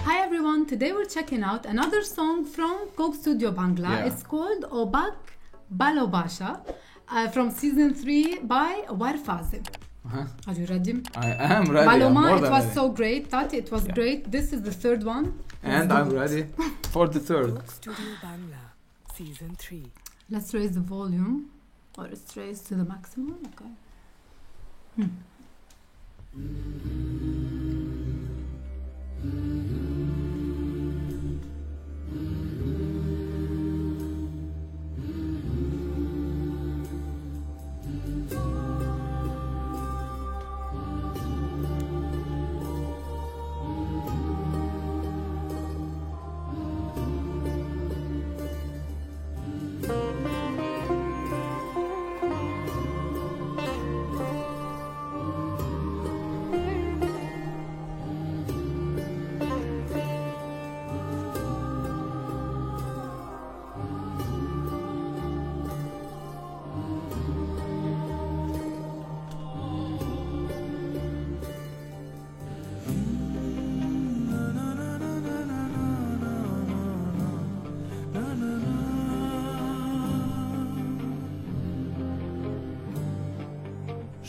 Hi everyone, today we're checking out another song from Coke Studio Bangla. Yeah. It's called Obak Balobasha from season 3 by War Fazil. Are you ready? I am ready. I'm Baloma, more it than was ready. so great. Tati, it was Yeah. great. This is the third one. And I'm ready for the third. Coke Studio Bangla, Season 3. Let's raise the volume. Or it's raised to the maximum. Okay.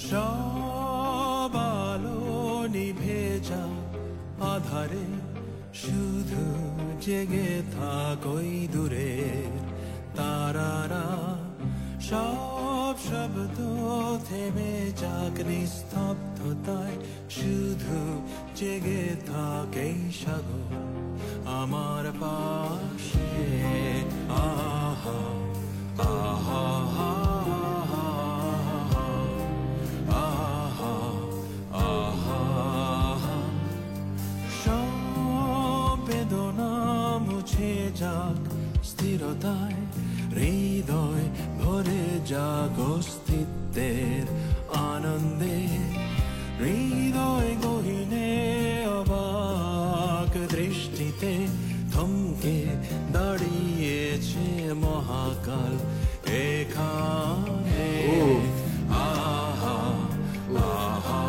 সব আলো নিভে যা আধারে শুধু জেগে থাকই দূরে তারারা সব শব্দ থেমে যাক নিস্তব্ধতায় শুধু জেগে থাকেই সাগর আমার পাশে আহা আহা যাক স্থিরতায় হৃদয় ভরে যাক অস্তিত্বের আনন্দে হৃদয় গহীনে অবাক দৃষ্টিতে থমকে দাঁড়িয়েছে মহাকাল এখানে আহা আহা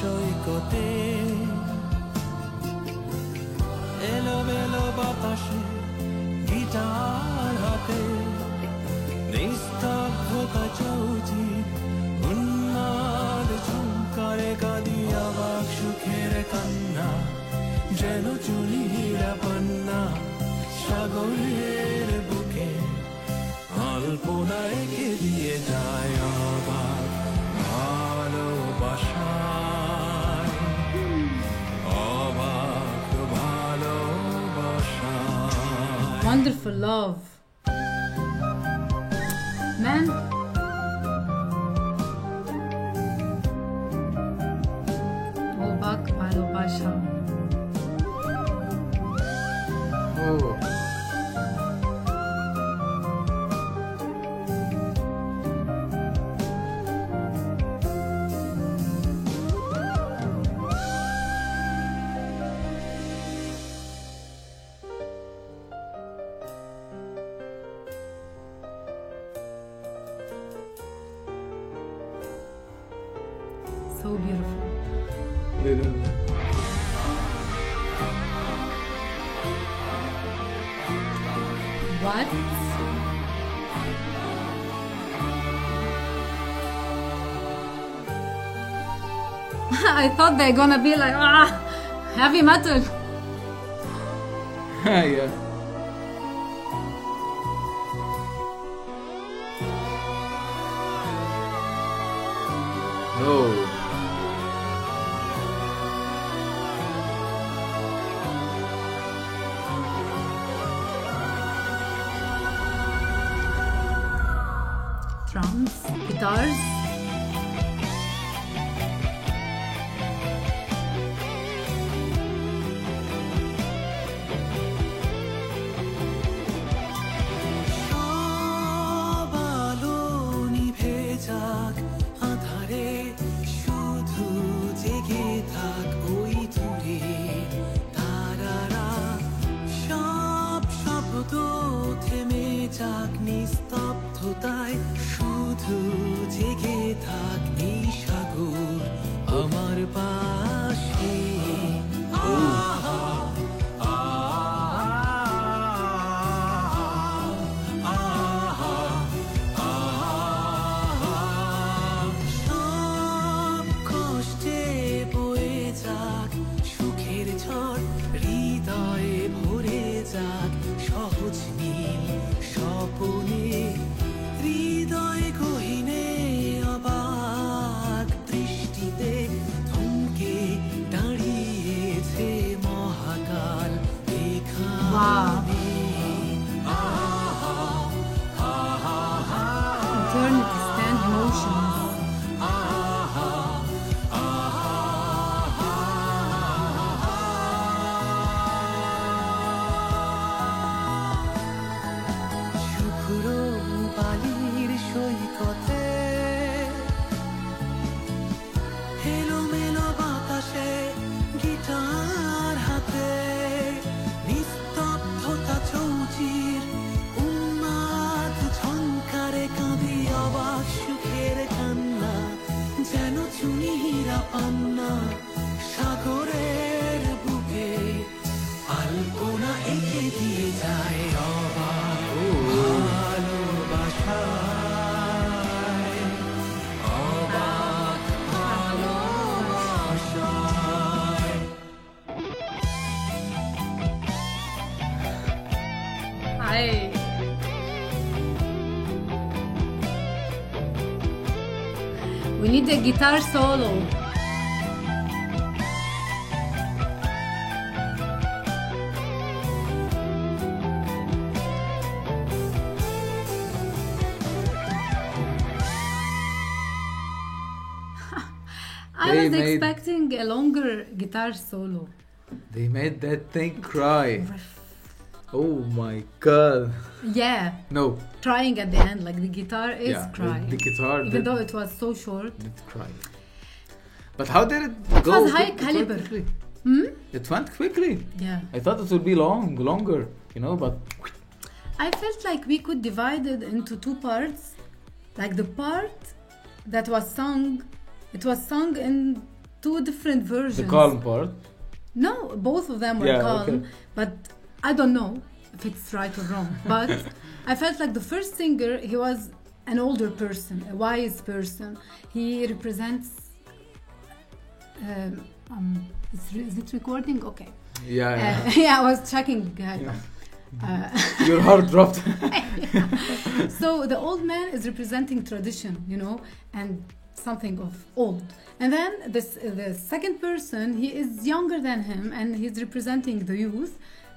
সৈকতে এলোমেলো বাতাসে গিটার হাতে নিস্তব্ধতা চৌচি উন্মাদ ঝুমকারে কাঁদিয়া বাক সুখের কান্না যেন চুলিরা পান্না সাগরের বুকে আলপনা এঁকে দিয়ে যায় অবাক ভালোবাসা Wonderful love. Man. Obak Balobasha. Oh. So beautiful. What? I thought they're gonna be like, heavy metal. Yeah. No. Drums, guitars. সব আলো নিভে যাক আধারে শুধু জেগে থাক ওই দূরে তারা তো থেমে যাক নিস্তব্ধতায় শুধু জেগে থাক এই সাগর আমার পাশে আহা সব কষ্টে বয়ে যাক সুখের ঝড় হৃদয়ে ভরে যাক সহজ নীল স্বপনে হৃদয় গহীনে অবাক দৃষ্টিতে থমকে দাঁড়িয়েছে মহাকাল এখানে Eternity stand motions. শুভ্র বালির সৈকতে এলোমেলো বাতাসে গিটার হাতে নিস্তব্ধতা চৌচির উন্মাদ ঝংকারে কাঁদি অবাক সুখের কান্না যেন চুনি হীরা পান্না সাগরের বুকে আলপনা এঁকে দিয়ে যায় অবাক ভালোবাসায় অবাক ভালোবাসায় Hi. We need a guitar solo. I They was made- expecting a longer guitar solo. They made that thing cry. Oh my god. Yeah, No. crying at the end, like the guitar is Yeah, crying. the guitar Even did, though it was so short. did cry. But how did it go? was high It went caliber. quickly. Hmm? It went quickly. Yeah. I thought it would be longer, you know, but I felt like we could divide it into two parts. Like the part that was sung, it was sung in two different versions. the calm part. No, both of them were Yeah, calm. okay. But I don't know if it's right or wrong. But I felt like the first singer, he was an older person, a wise person. He represents. Is it recording? Okay. Yeah. Yeah, I was checking. Your heart dropped. So the old man is representing tradition, you know, and something of old. And then the second person, he is younger than him, and he's representing the youth,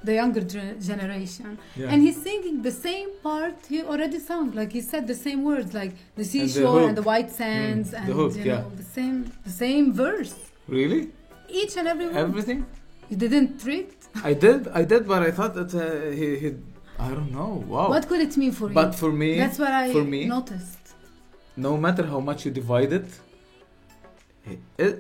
the younger generation. Yeah. And he's singing the same part he already sung. Like he said the same words, like the the seashore and hook. the white sands, The and hook, you yeah. know the same verse. Really? Each and every one. Everything? You didn't treat. I did, but I thought that he I don't know. Wow. What could it mean for you? But for me, That's what I for me, noticed. no matter how much you divide it,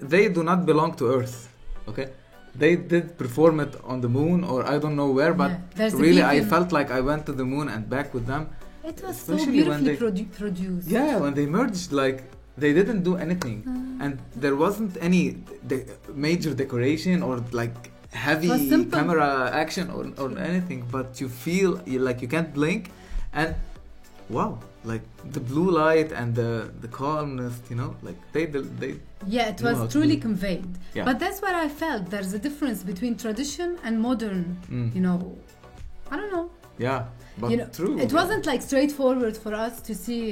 they do not belong to Earth. Okay, they did perform it on the moon, or I don't know where, but Yeah, there's a really, I beacon. felt like I went to the moon and back with them. It was so Especially when beautifully they- produced. Yeah, when they merged, like they didn't do anything, and there wasn't any major decoration or like heavy It was simple. camera action or anything. But you feel like you can't blink, and wow, like the blue light and the calmness, you know, like they Yeah, it know how was to truly do it. conveyed. Yeah. But that's what I felt. There's a difference between tradition and modern, you know. I don't know. yeah, but You know, true. it wasn't like straightforward for us to see,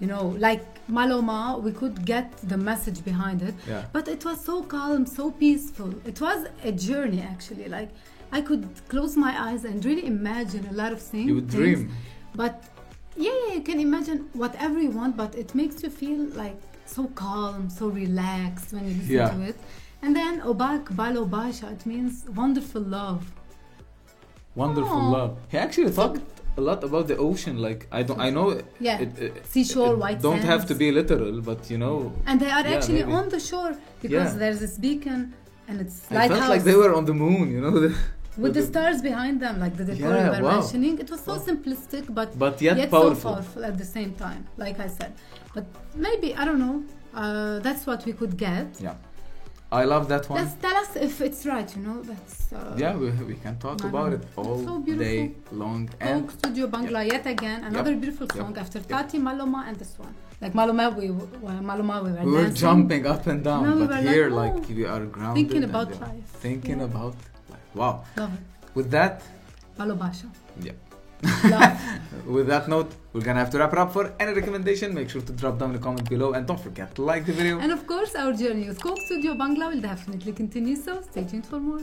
you know, like Maloma, we could get the message behind it. Yeah. But it was so calm, so peaceful. It was a journey actually. Like I could close my eyes and really imagine a lot of things. You would dream. But yeah, you can imagine whatever you want, but it makes you feel like so calm, so relaxed when you listen Yeah. to it. And then Obak Balo Basha, it means wonderful love. Wonderful Aw. love. He actually talked a lot about the ocean. Like I know. Yeah. It, Seashore, it white don't have sands. to be literal, but you know. And they are Yeah, actually maybe. on the shore because Yeah. there's this beacon and it's I lighthouse. felt like they were on the moon, you know. with the stars behind them, like the decor Yeah, you were wow. mentioning. It was so Wow. simplistic, But yet so powerful. powerful at the same time, like I said. But maybe, I don't know, that's what we could get. Yeah. I love that one. Just tell us if it's right, you know. That's Yeah, we can talk I about know. it all So beautiful. day long. And Coke Studio Bangla yet again, another beautiful song after Tati, Maloma, and this one. Like Maloma, we were we were dancing, jumping up and down, No, we but were here, like, like, we are grounded. thinking and, about life. Thinking Yeah. about life. Wow. Love it. With that, Malobasha. Yeah. Love. with that note, we're gonna have to wrap it up. For any recommendation, make sure to drop down a comment below, and don't forget to like the video. And of course, our journey with Coke Studio Bangla will definitely continue, so stay tuned for more.